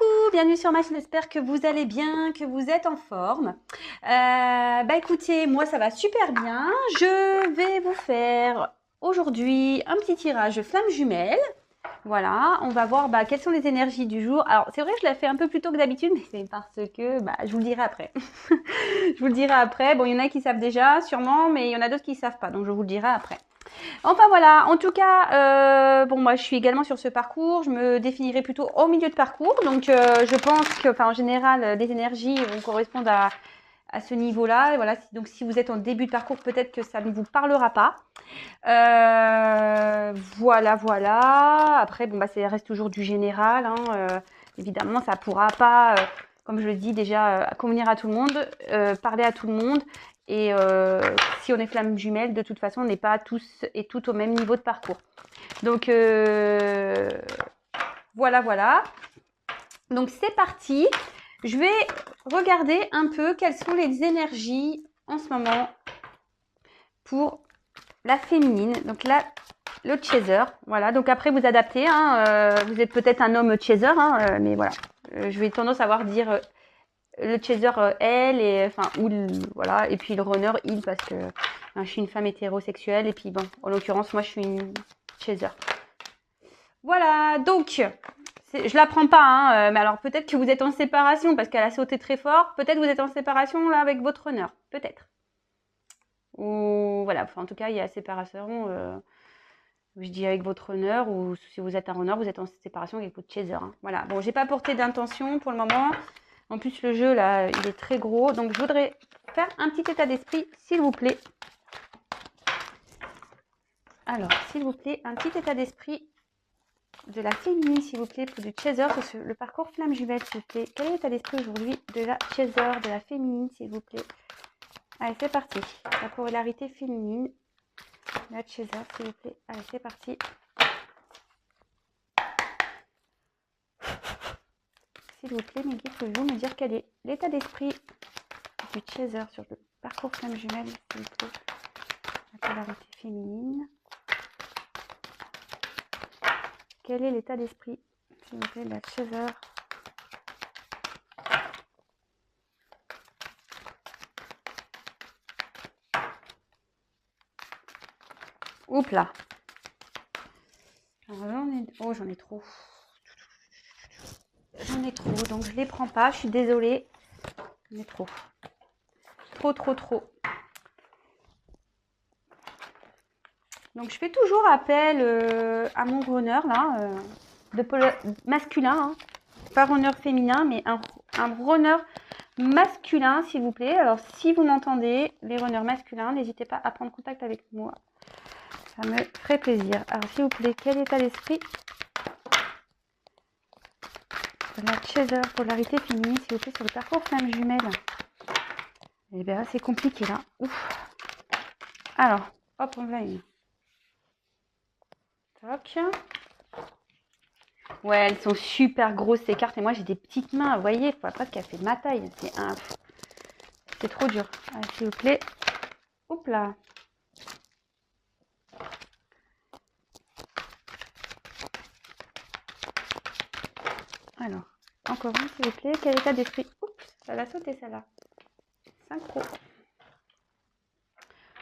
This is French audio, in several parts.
Coucou, bienvenue sur ma chaîne, j'espère que vous allez bien, que vous êtes en forme. Écoutez, moi ça va super bien. Je vais vous faire aujourd'hui un petit tirage flamme jumelle. Voilà, on va voir quelles sont les énergies du jour. Alors c'est vrai que je la fais un peu plus tôt que d'habitude, mais c'est parce que je vous le dirai après. Je vous le dirai après. Bon, il y en a qui savent déjà, sûrement, mais il y en a d'autres qui ne savent pas, donc je vous le dirai après. Enfin voilà, en tout cas, bon moi je suis également sur ce parcours, je me définirai plutôt au milieu de parcours, donc je pense que, en général, les énergies vont correspondre à ce niveau-là. Et voilà, donc si vous êtes en début de parcours, peut-être que ça ne vous parlera pas. Voilà, voilà. Après, bon ça reste toujours du général, hein, évidemment, ça ne pourra pas, comme je le dis déjà, convenir à tout le monde, parler à tout le monde. Et si on est flamme jumelle, de toute façon, on n'est pas tous et toutes au même niveau de parcours. Donc voilà, voilà. Donc c'est parti. Je vais regarder un peu quelles sont les énergies en ce moment pour la féminine. Donc là, le chaser. Voilà. Donc après, vous adaptez. Hein, vous êtes peut-être un homme chaser, hein, mais voilà. Je vais tendance à voir dire le chaser elle et voilà, et puis le runner il, parce que je suis une femme hétérosexuelle, et puis bon, en l'occurrence moi je suis une chaser. Voilà, donc je la prends pas, hein, mais alors peut-être que vous êtes en séparation parce qu'elle a sauté très fort. Peut-être vous êtes en séparation là avec votre runner, peut-être, ou voilà, en tout cas il y a séparation, je dis avec votre runner, ou si vous êtes un runner, vous êtes en séparation avec votre chaser, hein. Voilà, bon, j'ai pas porté d'intention pour le moment. En plus, le jeu, là, il est très gros. Donc, je voudrais faire un petit état d'esprit, s'il vous plaît. Alors, s'il vous plaît, un petit état d'esprit de la féminine, s'il vous plaît, pour du chaser, sur le parcours flamme jumelle, s'il vous plaît. Quel est l'état d'esprit aujourd'hui de la chaser, de la féminine, s'il vous plaît? Allez, c'est parti. La polarité féminine, la chaser, s'il vous plaît. Allez, c'est parti. S'il vous plaît, mes guides, pouvez-vous me dire quel est l'état d'esprit du chaser sur le parcours flamme jumelle, s'il vous plaît? La polarité féminine. Quel est l'état d'esprit, s'il vous plaît, de la chaser? Oups là. Alors là, oh, j'en ai trop. J'en ai trop, donc je les prends pas. Je suis désolée. J'en ai trop. Trop, trop, trop. Donc je fais toujours appel à mon runner là, masculin, hein. Pas runner féminin, mais un runner masculin, s'il vous plaît. Alors si vous m'entendez, les runners masculins, n'hésitez pas à prendre contact avec moi. Ça me ferait plaisir. Alors s'il vous plaît, quel état d'esprit de la chaser, polarité féminine, s'il vous plaît, sur le parcours flamme jumelle? Eh bien, c'est compliqué là. Ouf. Alors, hop, on va une. Toc. Ouais, elles sont super grosses ces cartes, et moi j'ai des petites mains, vous voyez, il faut presque qu'elle fait ma taille. C'est trop dur. Allez, s'il vous plaît. Hop là. Alors, encore une, s'il vous plaît. Quel état d'esprit? Oups, ça l'a sauté celle-là. Synchro.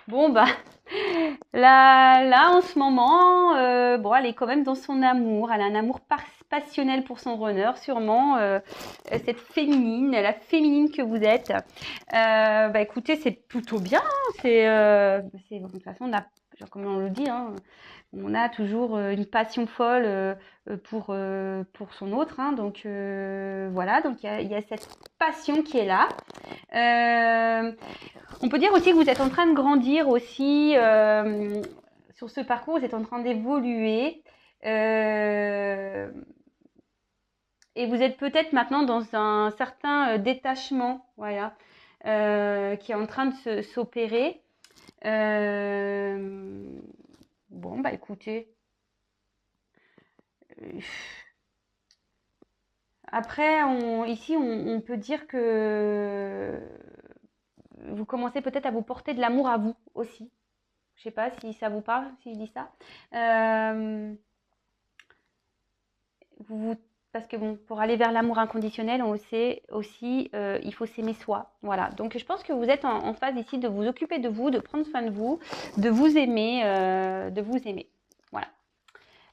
Bon, là en ce moment, bon, elle est quand même dans son amour. Elle a un amour passionnel pour son runner, sûrement. Cette féminine, la féminine que vous êtes. Écoutez, c'est plutôt bien, hein. De toute façon, comme on le dit, hein, on a toujours une passion folle pour son autre, hein. Donc voilà, donc il y a cette passion qui est là. On peut dire aussi que vous êtes en train de grandir aussi sur ce parcours, vous êtes en train d'évoluer. Et vous êtes peut-être maintenant dans un certain détachement, voilà, qui est en train de s'opérer. Bon, écoutez. Après, ici, on peut dire que vous commencez peut-être à vous porter de l'amour à vous aussi. Je sais pas si ça vous parle, si je dis ça. Parce parce que bon, pour aller vers l'amour inconditionnel, on le sait aussi, il faut s'aimer soi. Voilà. Donc je pense que vous êtes en phase ici de vous occuper de vous, de prendre soin de vous, de vous aimer, de vous aimer. Voilà.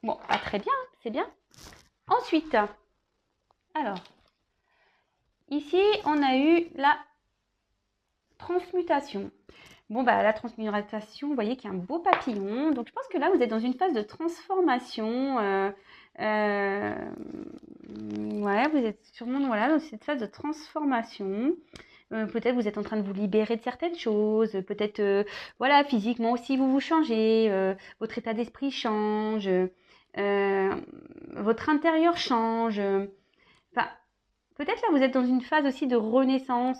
Bon, bah, très bien, c'est bien. Ensuite, alors, ici, on a eu la transmutation. Bon, bah, la transmutation, vous voyez qu'il y a un beau papillon. Donc, je pense que là, vous êtes dans une phase de transformation. Ouais, vous êtes sûrement voilà, dans cette phase de transformation. Peut-être vous êtes en train de vous libérer de certaines choses. Peut-être, voilà, physiquement aussi, vous vous changez. Votre état d'esprit change. Votre intérieur change. Enfin, peut-être là, vous êtes dans une phase aussi de renaissance.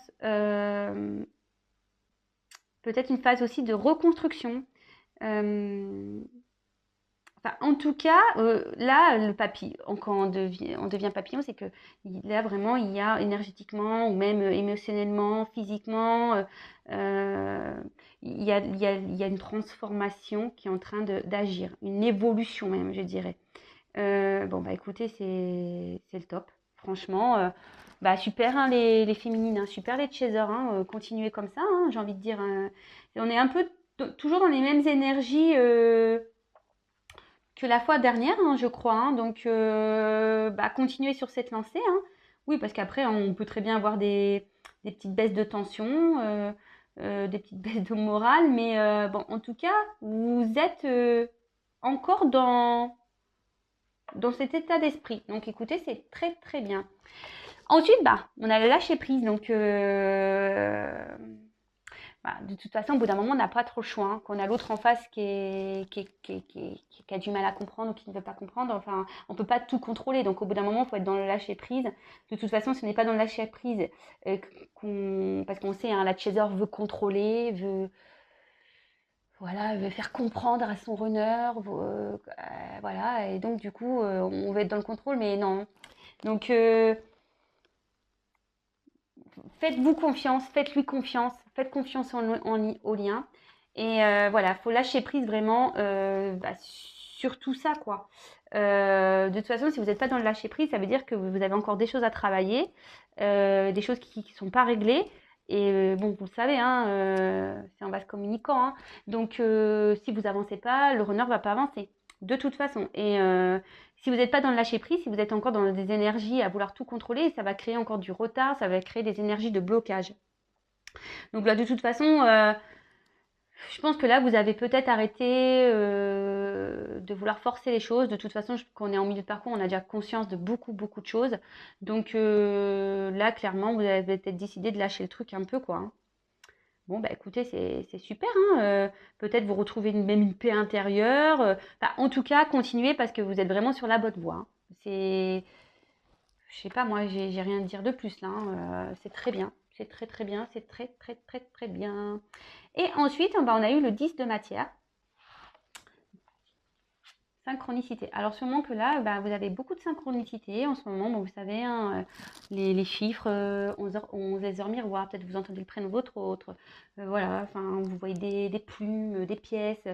Peut-être une phase aussi de reconstruction. Enfin, en tout cas, là, le papillon, quand on devient papillon, c'est que là, vraiment, il y a énergétiquement ou même émotionnellement, physiquement, il y a une transformation qui est en train d'agir, une évolution même, je dirais. Bon, bah écoutez, c'est le top. Franchement, bah super hein, les féminines, hein, super les chasers, hein, continuez comme ça, hein, j'ai envie de dire. On est un peu toujours dans les mêmes énergies que la fois dernière, hein, je crois. Hein, donc, bah, continuez sur cette lancée. Hein. Oui, parce qu'après, on peut très bien avoir des petites baisses de tension, des petites baisses de morale. Mais bon, en tout cas, vous êtes encore dans cet état d'esprit. Donc écoutez, c'est très très bien. Ensuite, bah, on a le lâcher prise. Donc bah, de toute façon, au bout d'un moment, on n'a pas trop le choix. Hein. Qu'on a l'autre en face qui a du mal à comprendre ou qui ne veut pas comprendre. Enfin, on ne peut pas tout contrôler. Donc au bout d'un moment, il faut être dans le lâcher prise. De toute façon, ce n'est pas dans le lâcher prise parce qu'on sait, hein, la chaser veut contrôler, veut faire comprendre à son runner, voilà, et donc du coup, on veut être dans le contrôle, mais non. Donc, faites-vous confiance, faites-lui confiance, faites confiance au lien, et voilà, faut lâcher prise vraiment sur tout ça, quoi. De toute façon, si vous n'êtes pas dans le lâcher prise, ça veut dire que vous avez encore des choses à travailler, des choses qui ne sont pas réglées. Et bon, vous le savez, hein, c'est en vase communicant. Hein. Donc, si vous avancez pas, le runner va pas avancer. De toute façon. Et si vous n'êtes pas dans le lâcher prise, si vous êtes encore dans des énergies à vouloir tout contrôler, ça va créer encore du retard, ça va créer des énergies de blocage. Donc là, de toute façon, je pense que là, vous avez peut-être arrêté de vouloir forcer les choses. De toute façon, quand on est en milieu de parcours, on a déjà conscience de beaucoup, beaucoup de choses. Donc là, clairement, vous avez peut-être décidé de lâcher le truc un peu, quoi. Hein. Bon, bah écoutez, c'est super. Hein, peut-être vous retrouvez même une paix intérieure. Enfin, en tout cas, continuez parce que vous êtes vraiment sur la bonne voie. Hein. Je sais pas, moi, j'ai rien à dire de plus là. Hein, c'est très bien. C'est très, très bien. C'est très, très, très, très bien. Et ensuite, bah, on a eu le 10 de matière. Synchronicité. Alors sûrement que là, bah, vous avez beaucoup de synchronicité en ce moment. Bon, vous savez, hein, les chiffres, 11 heures miroir, peut-être vous entendez le prénom de votre autre. Voilà, enfin, vous voyez des plumes, des pièces,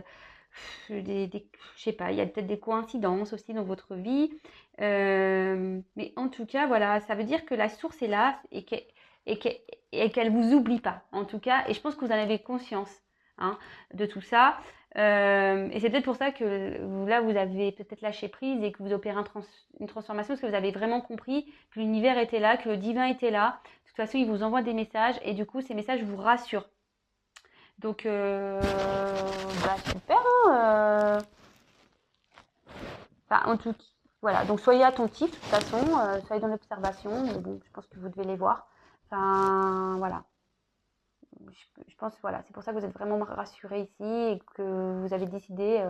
je sais pas, il y a peut-être des coïncidences aussi dans votre vie. Mais en tout cas, voilà, ça veut dire que la source est là et qu'elle vous oublie pas. En tout cas, et je pense que vous en avez conscience hein, de tout ça. Et c'est peut-être pour ça que là, vous avez peut-être lâché prise et que vous opérez une transformation parce que vous avez vraiment compris que l'univers était là, que le divin était là. De toute façon, il vous envoie des messages et du coup, ces messages vous rassurent. Donc, bah, super. Hein, enfin, en tout cas, voilà. Donc, soyez attentifs de toute façon, soyez dans l'observation. Mais bon, je pense que vous devez les voir. Enfin, voilà. Je pense, voilà, c'est pour ça que vous êtes vraiment rassurés ici et que vous avez décidé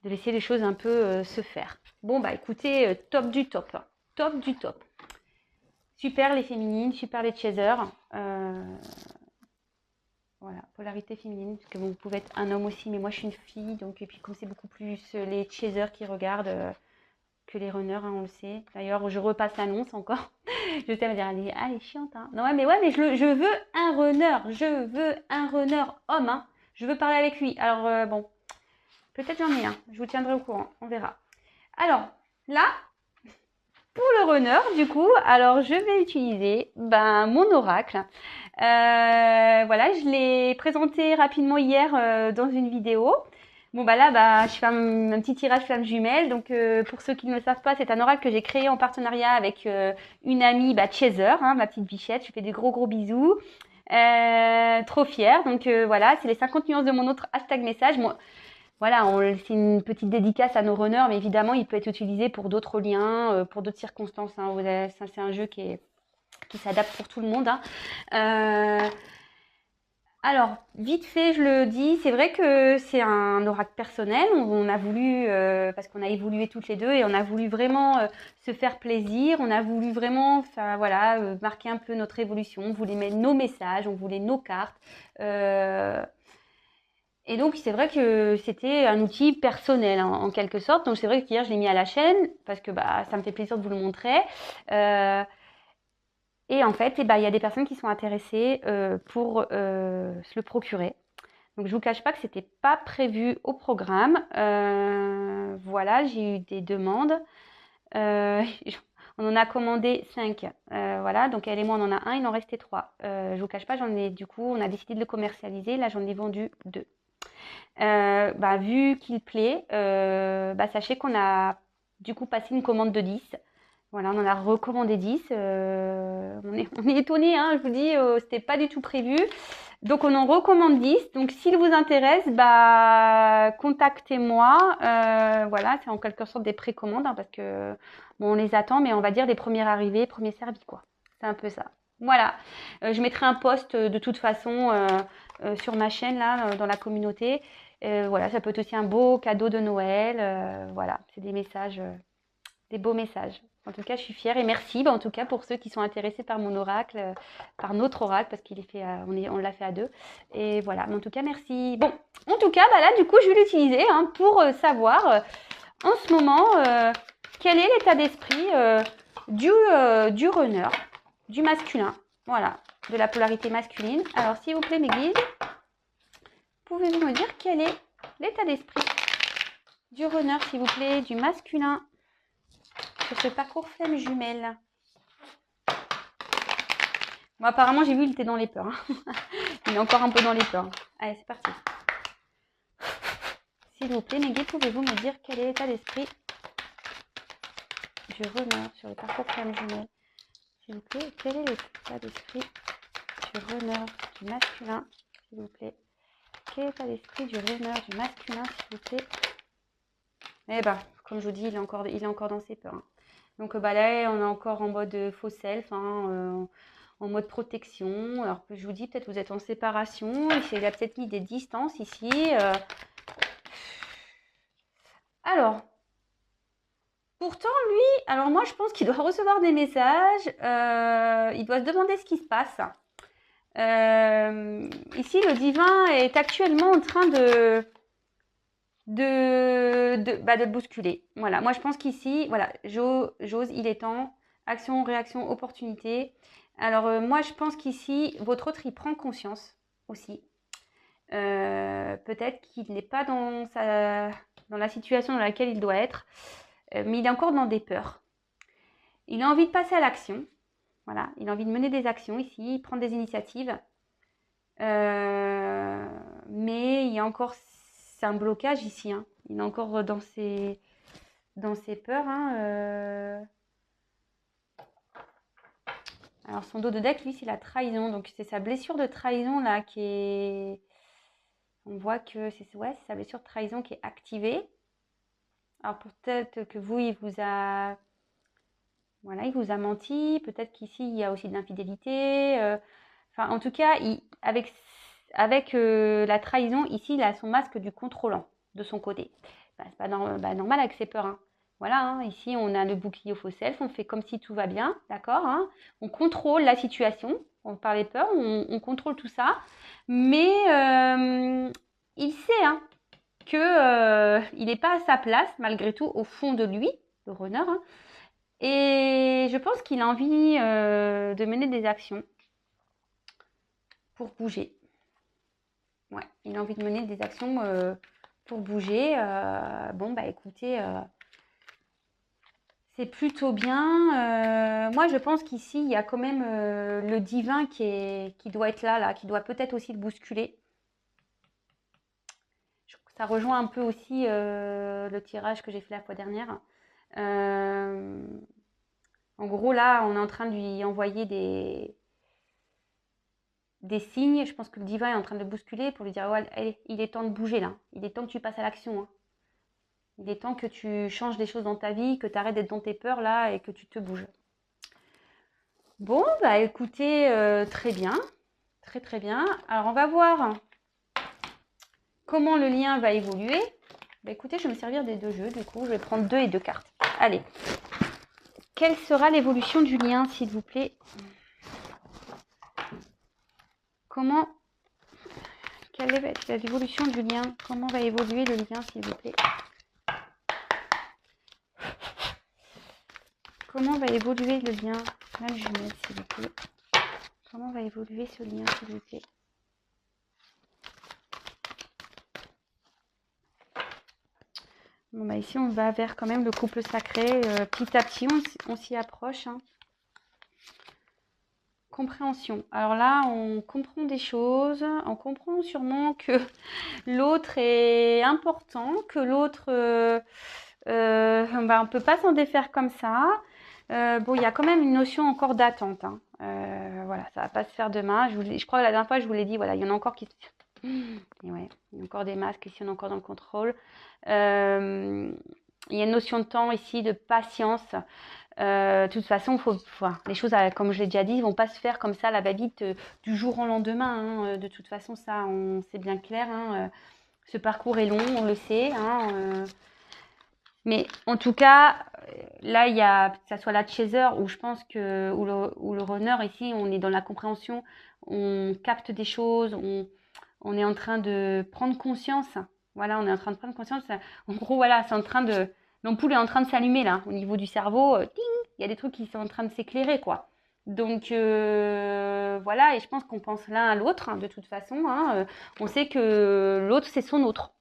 de laisser les choses un peu se faire. Bon, bah écoutez, top du top. Hein. Top du top. Super les féminines, super les chasers. Voilà, polarité féminine, parce que vous pouvez être un homme aussi, mais moi je suis une fille, donc et puis comme c'est beaucoup plus les chasers qui regardent que les runners, hein, on le sait. D'ailleurs, je repasse l'annonce encore. Je sais, me dire, elle est chiante. Hein. Non, mais je veux un runner. Je veux un runner homme. Hein. Je veux parler avec lui. Alors, bon, peut-être j'en ai un. Je vous tiendrai au courant. On verra. Alors, là, runner, du coup, alors je vais utiliser mon oracle. Voilà, je l'ai présenté rapidement hier dans une vidéo. Bon là, je fais un petit tirage flamme jumelle. Donc pour ceux qui ne le savent pas, c'est un oracle que j'ai créé en partenariat avec une amie, Chaser, hein, ma petite bichette. Je lui fais des gros bisous. Trop fière. Donc voilà, c'est les 50 nuances de mon autre hashtag message. Moi, voilà, c'est une petite dédicace à nos runners, mais évidemment, il peut être utilisé pour d'autres liens, pour d'autres circonstances. Hein. Ça, c'est un jeu qui s'adapte pour tout le monde. Hein. Alors, vite fait, je le dis, c'est vrai que c'est un oracle personnel. On a voulu, parce qu'on a évolué toutes les deux, et on a voulu vraiment se faire plaisir. On a voulu vraiment, marquer un peu notre évolution. On voulait mettre nos messages, on voulait nos cartes. Et donc, c'est vrai que c'était un outil personnel, hein, en quelque sorte. Donc, c'est vrai qu'hier, je l'ai mis à la chaîne parce que ça me fait plaisir de vous le montrer. Et en fait, il y a des personnes qui sont intéressées pour se le procurer. Donc, je ne vous cache pas que ce n'était pas prévu au programme. Voilà, j'ai eu des demandes. On en a commandé 5. Voilà, donc elle et moi, on en a un, il en restait 3. Je ne vous cache pas, on a décidé de le commercialiser. Là, j'en ai vendu 2. Vu qu'il plaît, sachez qu'on a du coup passé une commande de 10. Voilà, on en a recommandé 10. On est étonnés, hein, je vous dis, c'était pas du tout prévu. Donc on en recommande 10. Donc s'il vous intéresse, contactez-moi. Voilà, c'est en quelque sorte des précommandes, hein, parce que on les attend, mais on va dire des premiers arrivés, premiers servis, quoi. C'est un peu ça. Voilà. Je mettrai un post de toute façon sur ma chaîne là, dans la communauté. Voilà, ça peut être aussi un beau cadeau de Noël. Voilà, c'est des messages, des beaux messages. En tout cas, je suis fière et merci en tout cas pour ceux qui sont intéressés par mon oracle, par notre oracle, parce qu'il est fait, on l'a fait à 2. Et voilà, mais en tout cas, merci. Bon, en tout cas, là, du coup, je vais l'utiliser pour savoir en ce moment quel est l'état d'esprit du runner, du masculin. Voilà, de la polarité masculine. Alors, s'il vous plaît, mes guides, pouvez-vous me dire quel est l'état d'esprit du runner, s'il vous plaît, du masculin sur ce parcours flamme jumelle? Bon, apparemment, j'ai vu, il était dans les peurs. Hein. Il est encore un peu dans les peurs. Allez, c'est parti. S'il vous plaît, mes guides, pouvez-vous me dire quel est l'état d'esprit du runner sur le parcours flamme jumelle? S'il vous plaît, quel est l'état d'esprit du runner du masculin? S'il vous plaît. Quel est l'état d'esprit du runner du masculin, s'il vous plaît? Eh comme je vous dis, il est encore dans ses peurs. Hein. Donc là, on est encore en mode faux self, en mode protection. Alors je vous dis, peut-être vous êtes en séparation. Il a peut-être mis des distances ici. Alors, pourtant, lui, alors moi, je pense qu'il doit recevoir des messages. Il doit se demander ce qui se passe. Ici, le divin est actuellement en train de le bousculer. Voilà, moi je pense qu'ici, voilà, j'ose, il est temps, action, réaction, opportunité. Alors moi je pense qu'ici, votre autre, il prend conscience aussi. Peut-être qu'il n'est pas dans la situation dans laquelle il doit être, mais il est encore dans des peurs. Il a envie de passer à l'action. Voilà, il a envie de mener des actions ici, prendre des initiatives. Mais il y a encore... C'est un blocage ici. Hein. Il est encore dans ses peurs. Hein. Alors, son dos de deck, lui, c'est la trahison. Donc, c'est sa blessure de trahison, là, qui est... On voit que c'est sa blessure de trahison qui est activée. Alors, peut-être que vous, il vous a menti. Peut-être qu'ici, il y a aussi de l'infidélité. Enfin, en tout cas, avec la trahison, ici, il a son masque du contrôlant de son côté. C'est pas normal avec ses peurs. Hein. Voilà, hein, ici, on a le bouclier au faux self, on fait comme si tout va bien, d'accord, hein. On contrôle la situation, par les peurs, on contrôle tout ça. Mais il sait qu'il n'est pas à sa place, malgré tout, au fond de lui, le runner. Hein. Et je pense qu'il a envie de mener des actions pour bouger. Ouais, il a envie de mener des actions pour bouger. Écoutez, C'est plutôt bien. Moi, je pense qu'ici, il y a quand même le divin qui doit être là, qui doit peut-être aussi le bousculer. Ça rejoint un peu aussi le tirage que j'ai fait la fois dernière. En gros, là, on est en train de lui envoyer des signes. Je pense que le divin est en train de le bousculer pour lui dire ouais, allez, il est temps de bouger là. Il est temps que tu passes à l'action. Hein. Il est temps que tu changes des choses dans ta vie, que tu arrêtes d'être dans tes peurs là et que tu te bouges. Bon, bah écoutez, très bien. Très très bien. Alors, on va voir comment le lien va évoluer. Bah écoutez, je vais me servir des deux jeux. Du coup, je vais prendre 2 et 2 cartes. Allez. Quelle sera l'évolution du lien, s'il vous plaît? Quelle est l'évolution du lien? Comment va évoluer le lien, s'il vous plaît? Comment va évoluer le lien? Flamme jumelle, s'il vous plaît. Comment va évoluer ce lien, s'il vous plaît? Bon, bah ici, on va vers quand même le couple sacré. Petit à petit, on s'y approche. Hein. Compréhension. Alors là, on comprend des choses. On comprend sûrement que l'autre est important, que l'autre, on peut pas s'en défaire comme ça. Bon, il y a quand même une notion encore d'attente. Hein. Voilà, ça va pas se faire demain. Je crois que la dernière fois, je vous l'ai dit, voilà, il y en a encore qui... Et ouais, il y a encore des masques ici, on est encore dans le contrôle. Il y a une notion de temps ici, de patience. De toute façon, les choses, comme je l'ai déjà dit, ne vont pas se faire comme ça, la va-vite, du jour au lendemain. Hein. De toute façon, ça, c'est bien clair. Hein. Ce parcours est long, on le sait. Hein. Mais en tout cas, là, il y a, que ce soit la chaser ou je pense que ou le runner, ici, on est dans la compréhension, on capte des choses, on est en train de prendre conscience. Voilà, on est en train de prendre conscience. En gros, voilà, c'est en train de... L'ampoule est en train de s'allumer, là, au niveau du cerveau. Ting, il y a des trucs qui sont en train de s'éclairer, quoi. Donc, voilà, et je pense qu'on pense l'un à l'autre, hein, de toute façon. Hein, on sait que l'autre, c'est son autre.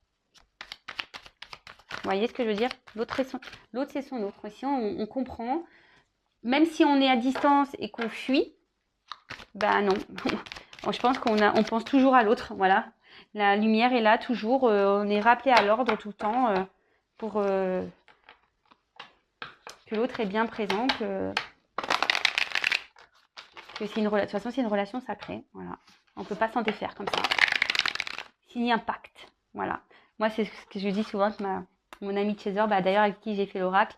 Vous voyez ce que je veux dire? L'autre, c'est son autre. Ici, on comprend. Même si on est à distance et qu'on fuit, ben non. Je pense on pense toujours à l'autre, voilà. La lumière est là toujours, on est rappelé à l'ordre tout le temps pour que l'autre est bien présent, que c'est de toute façon c'est une relation sacrée, voilà. On ne peut pas s'en défaire comme ça. Signer un pacte, voilà. Moi c'est ce que je dis souvent avec mon ami Chaser, d'ailleurs avec qui j'ai fait l'oracle.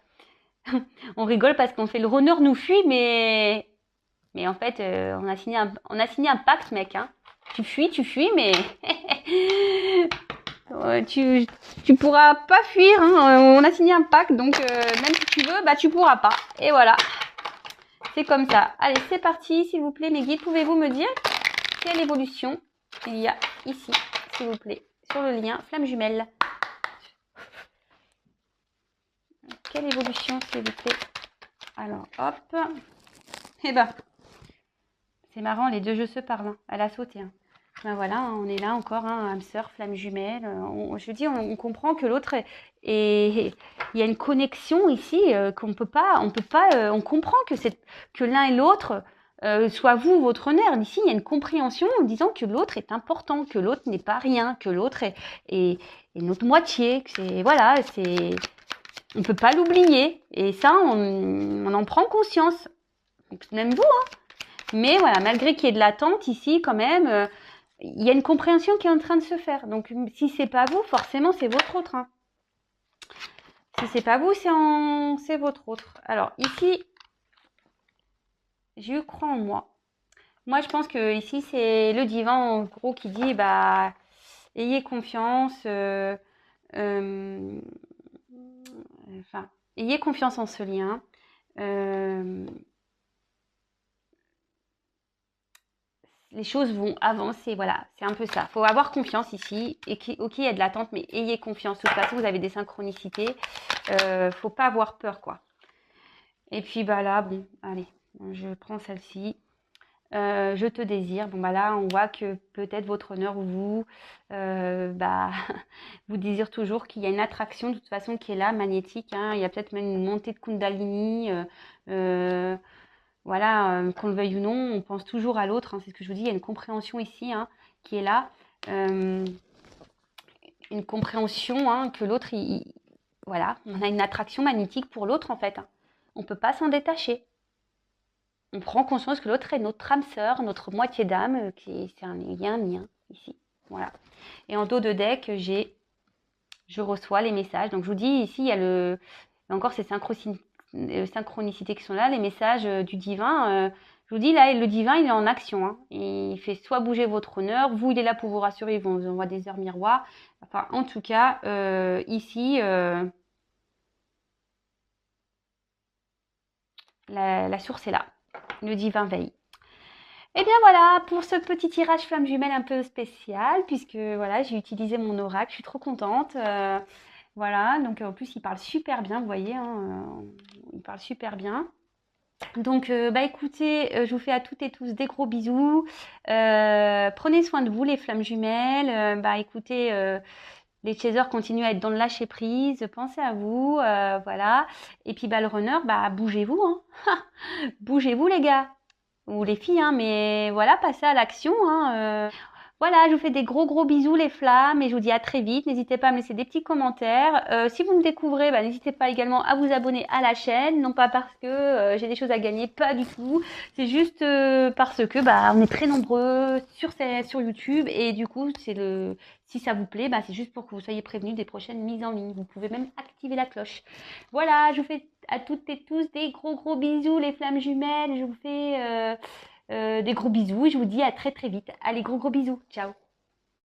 On rigole parce qu'on fait le runner nous fuit, mais en fait on a signé un pacte, mec, hein. Tu fuis, mais tu pourras pas fuir. Hein. On a signé un pacte, donc même si tu veux, tu pourras pas. Et voilà, c'est comme ça. Allez, c'est parti, s'il vous plaît, mes guides. Pouvez-vous me dire quelle évolution il y a ici, s'il vous plaît, sur le lien flamme jumelle? Quelle évolution, s'il vous plaît? Alors, hop. Eh ben, c'est marrant, les deux jeux se parlent. Hein. Elle a sauté. Hein. Ben voilà, on est là encore, hein, âme sœur, flamme jumelle. Je dis, on comprend que l'autre il y a une connexion ici qu'on peut pas, on comprend que l'un et l'autre, soit vous, votre nerf. Ici, il y a une compréhension en disant que l'autre est important, que l'autre n'est pas rien, que l'autre est notre moitié. Que on peut pas l'oublier. Et ça, on en prend conscience. Même vous, hein. Mais voilà, malgré qu'il y ait de l'attente ici, quand même, il y a une compréhension qui est en train de se faire. Donc, si c'est pas vous, forcément, c'est votre autre. Hein. Si c'est pas vous, c'est votre autre. Alors, ici, je crois en moi. Moi, je pense que ici, c'est le divin, en gros, qui dit, ayez confiance. Ayez confiance en ce lien. Les choses vont avancer, voilà, c'est un peu ça. Il faut avoir confiance ici, et ok, il y a de l'attente, mais ayez confiance. De toute façon, vous avez des synchronicités, faut pas avoir peur, quoi. Et puis, là, bon, allez, je prends celle-ci. Je te désire. Bon, bah là, on voit que peut-être votre honneur ou vous, bah, vous désire toujours qu'il y a une attraction de toute façon qui est là, magnétique. Hein. Il y a peut-être même une montée de Kundalini. Voilà, qu'on le veuille ou non, on pense toujours à l'autre. Hein, c'est ce que je vous dis. Il y a une compréhension ici hein, qui est là. Une compréhension hein, que l'autre, voilà, on a une attraction magnétique pour l'autre en fait. Hein. On ne peut pas s'en détacher. On prend conscience que l'autre est notre âme sœur, notre moitié d'âme, il y a un lien ici. Voilà. Et en dos de deck, je reçois les messages. Donc je vous dis, ici, il y a encore ces synchronicités qui sont là, les messages du divin. Je vous dis, là, le divin, il est en action. Hein. Il fait soit bouger votre honneur, vous, il est là pour vous rassurer, il vous envoie des heures miroirs. Enfin, en tout cas, ici, la source est là. Le divin veille. Et bien voilà, pour ce petit tirage flamme jumelle un peu spécial, puisque voilà, j'ai utilisé mon oracle, je suis trop contente. Voilà, donc en plus il parle super bien, vous voyez, hein, il parle super bien. Donc bah écoutez, je vous fais à toutes et tous des gros bisous. Prenez soin de vous les flammes jumelles. Bah écoutez, les chasers continuent à être dans le lâcher prise, pensez à vous, voilà. Et puis bah le runner, bah bougez-vous, hein. Bougez-vous les gars ou les filles, hein, mais voilà, passez à l'action. Hein, voilà, je vous fais des gros bisous les flammes et je vous dis à très vite. N'hésitez pas à me laisser des petits commentaires. Si vous me découvrez, bah, n'hésitez pas également à vous abonner à la chaîne. Non pas parce que j'ai des choses à gagner, pas du tout. C'est juste parce que bah, on est très nombreux sur YouTube et du coup, si ça vous plaît, bah, c'est juste pour que vous soyez prévenus des prochaines mises en ligne. Vous pouvez même activer la cloche. Voilà, je vous fais à toutes et tous des gros bisous les flammes jumelles. Je vous fais des gros bisous et je vous dis à très vite. Allez, gros bisous. Ciao.